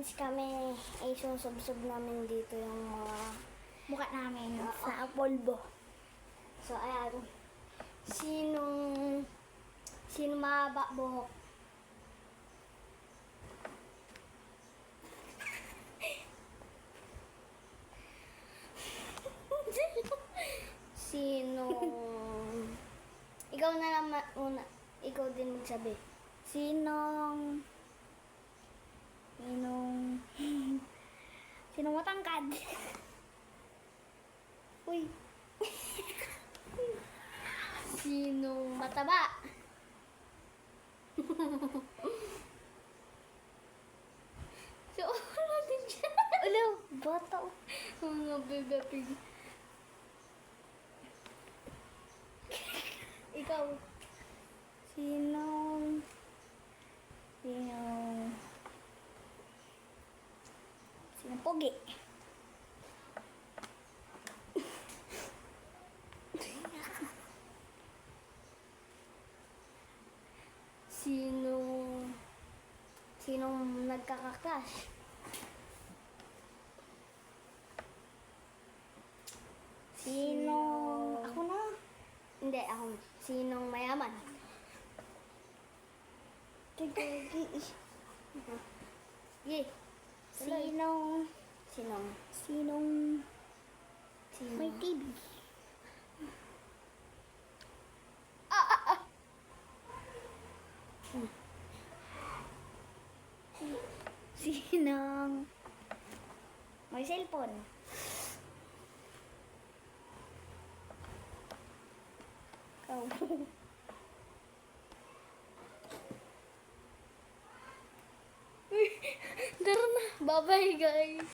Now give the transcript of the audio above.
friends kami, isusubsob namin dito yung mga Mukha namin sa polvo. So, ayan. Sino mahaba buhok? Sino? Ikaw na lang una. Ikaw din magsabi. Sinong matangkad? Uy. Sinong mataba? So, ano din siya? Alo, bata. Mga bebe. Ikaw. Sinong pogi? Sinong nagkaka-crush? Ako na. Hindi, ako. Sinong mayaman? Sige. Sinong May TV. Sinong may cellphone? Ikaw. Tara na. Bye-bye, guys.